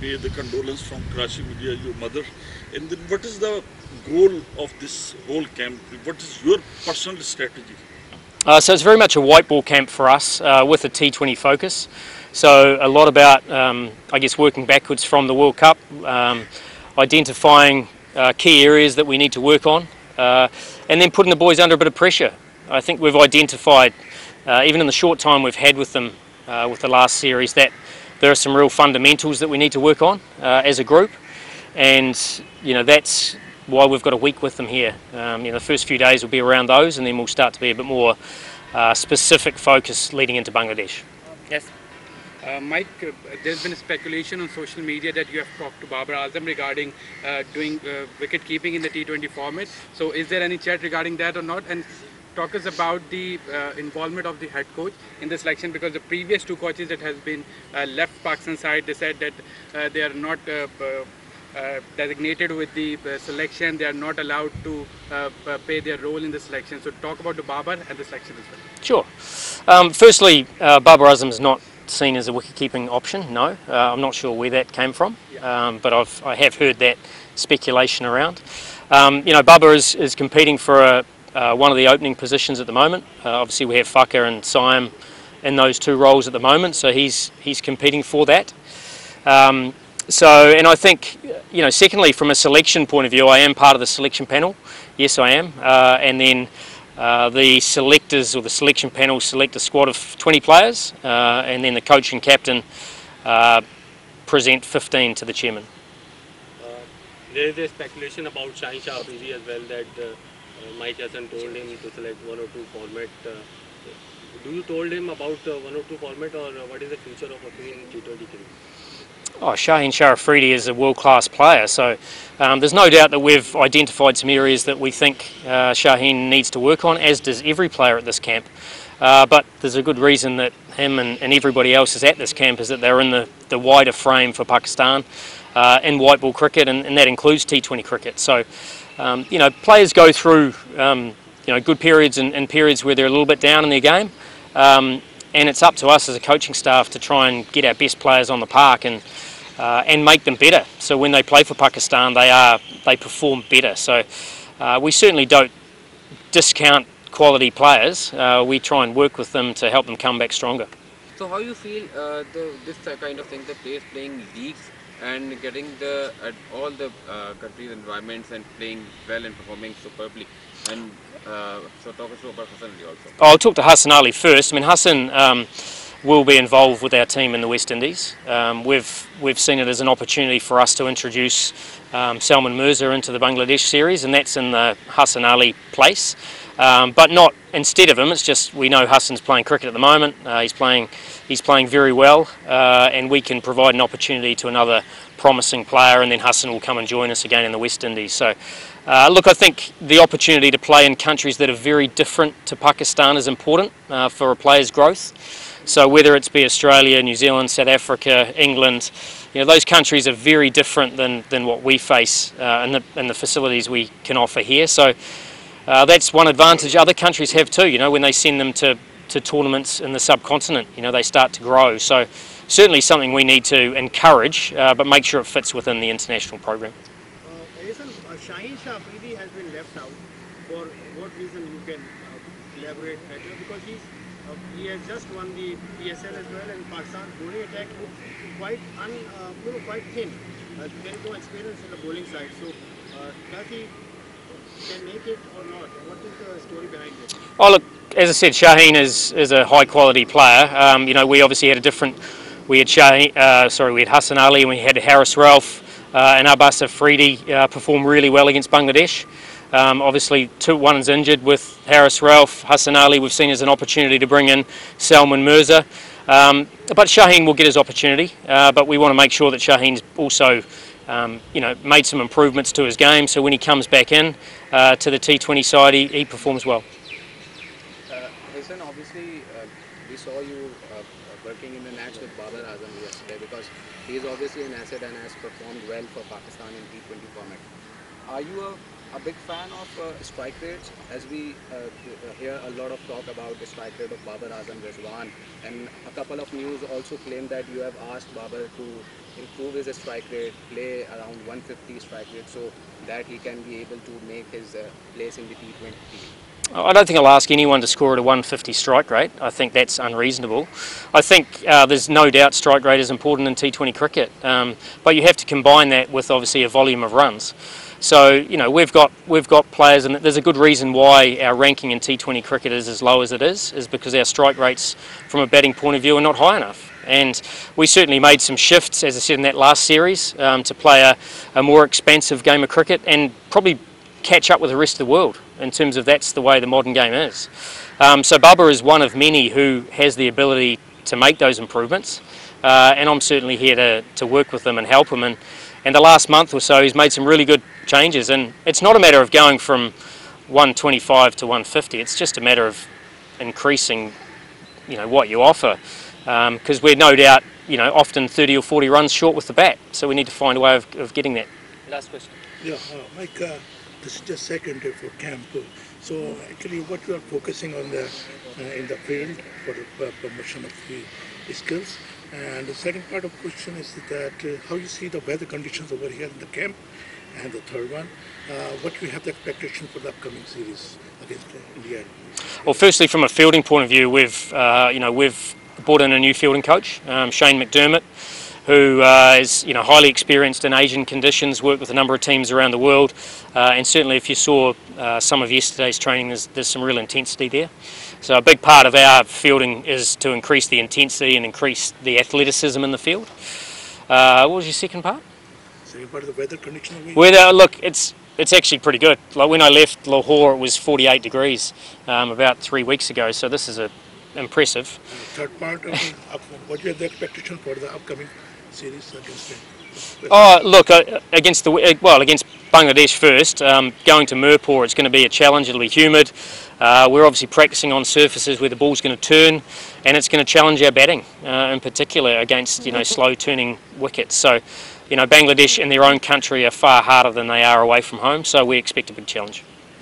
pay the condolence from Karachi media, your mother. And then what is the goal of this whole camp? What is your personal strategy? So it's very much a white ball camp for us with a T20 focus. So a lot about, I guess, working backwards from the World Cup, identifying key areas that we need to work on, and then putting the boys under a bit of pressure. I think we've identified, even in the short time we've had with them with the last series, that there are some real fundamentals that we need to work on as a group, and that's why we've got a week with them here. The first few days will be around those, and then we'll start to be a bit more specific focus leading into Bangladesh. Yes. Mike, there's been a speculation on social media that you have talked to Babar Azam regarding doing wicket keeping in the T20 format. So is there any chat regarding that or not? And talk us about the involvement of the head coach in the selection, because the previous two coaches that has been left Pakistan side, they said that they are not designated with the selection. They are not allowed to play their role in the selection. So talk about the Babar and the selection as well. Sure. Firstly, Babar Azam is not seen as a wicket-keeping option. No, I'm not sure where that came from, but I have heard that speculation around. Babar is competing for one of the opening positions at the moment. Obviously, we have Faka and Siam in those two roles at the moment, so he's competing for that. And I think, secondly, from a selection point of view, I am part of the selection panel. Yes, I am. And then the selectors or the selection panel select a squad of 20 players, and then the coach and captain present 15 to the chairman. There is a speculation about Shaheen Afridi as well, that Mike Hesson told him to select one or two format. Do you told him about one or two format, or what is the future of working in T20 cricket? Oh, Shaheen Afridi is a world-class player, so there's no doubt that we've identified some areas that we think Shaheen needs to work on, as does every player at this camp. But there's a good reason that him and everybody else is at this camp, is that they're in the wider frame for Pakistan in white ball cricket, and that includes T20 cricket. So, players go through good periods and periods where they're a little bit down in their game. And it's up to us as a coaching staff to try and get our best players on the park and make them better. So when they play for Pakistan, they perform better. So we certainly don't discount quality players. We try and work with them to help them come back stronger. So how you feel this kind of thing, the players playing leagues and getting all the countries' environments and playing well and performing superbly? And so talk us about Hesson Ali also. I'll talk to Hesson Ali first. I mean, Hesson will be involved with our team in the West Indies. We've seen it as an opportunity for us to introduce Salman Mirza into the Bangladesh series, and that's in the Hesson Ali place. But not instead of him. It's just we know Hesson's playing cricket at the moment. He's playing very well, and we can provide an opportunity to another promising player, and then Hesson will come and join us again in the West Indies. So, look, I think the opportunity to play in countries that are very different to Pakistan is important for a player's growth. So whether it's be Australia, New Zealand, South Africa, England, those countries are very different than what we face in the facilities we can offer here. So that's one advantage other countries have too. When they send them to tournaments in the subcontinent, they start to grow. So certainly something we need to encourage, but make sure it fits within the international program. Shaheen Afridi has been left out. For what reason you can elaborate better? Because he has just won the PSL as well, and Pakistan's bowling attack looks quite thin. There is no experience in the bowling side. So does he can make it or not? What is the story behind it? Oh, look, as I said, Shaheen is a high quality player. We obviously had we had Hesson Ali, and we had Haris Ralph. And Babar Afridi performed really well against Bangladesh. Obviously, one is injured with Haris Ralph. Hesson Ali we've seen as an opportunity to bring in Salman Mirza. But Shaheen will get his opportunity. But we want to make sure that Shaheen's also made some improvements to his game, so when he comes back in to the T20 side, he performs well. Hesson, obviously, we saw you working in the match with Babar Azam yesterday, because he is obviously an asset and has performed well for Pakistan in T20 format. Are you a big fan of strike rates? As we hear a lot of talk about the strike rate of Babar Azam Rizwan, and a couple of news also claim that you have asked Babar to improve his strike rate, play around 150 strike rate, so that he can be able to make his place in the T20 team? I don't think I'll ask anyone to score at a 150 strike rate. I think that's unreasonable. I think there's no doubt strike rate is important in T20 cricket, but you have to combine that with obviously a volume of runs. So you know we've got players, and there's a good reason why our ranking in T20 cricket is as low as it is because our strike rates from a batting point of view are not high enough. And we certainly made some shifts, as I said in that last series, to play a more expansive game of cricket and probably catch up with the rest of the world in terms of that's the way the modern game is. So Babar is one of many who has the ability to make those improvements, and I'm certainly here to work with them and help him. And the last month or so he's made some really good changes, and it's not a matter of going from 125 to 150, it's just a matter of increasing what you offer, because we're no doubt often 30 or 40 runs short with the bat, so we need to find a way of getting that. Last question. Yeah, Mike, this is just second day for camp. So actually what you are focusing on in the field for the promotion of the skills. And the second part of the question is that how you see the weather conditions over here in the camp. And the third one, what we have the expectation for the upcoming series against India? Well, firstly, from a fielding point of view, we've brought in a new fielding coach, Shaheen McDermott, who is highly experienced in Asian conditions, worked with a number of teams around the world, and certainly if you saw some of yesterday's training, there's some real intensity there. So a big part of our fielding is to increase the intensity and increase the athleticism in the field. What was your second part? Second part of the weather condition? Weather, look, it's actually pretty good. Like when I left Lahore, it was 48 degrees about 3 weeks ago, so this is impressive. Third part of what do you have the expectation for the upcoming series against them? Oh, look, against Bangladesh first, going to Mirpur, it's going to be a challenge. It'll be humid. We're obviously practicing on surfaces where the ball's going to turn, and it's going to challenge our batting, in particular against slow turning wickets. So, Bangladesh in their own country are far harder than they are away from home. So we expect a big challenge.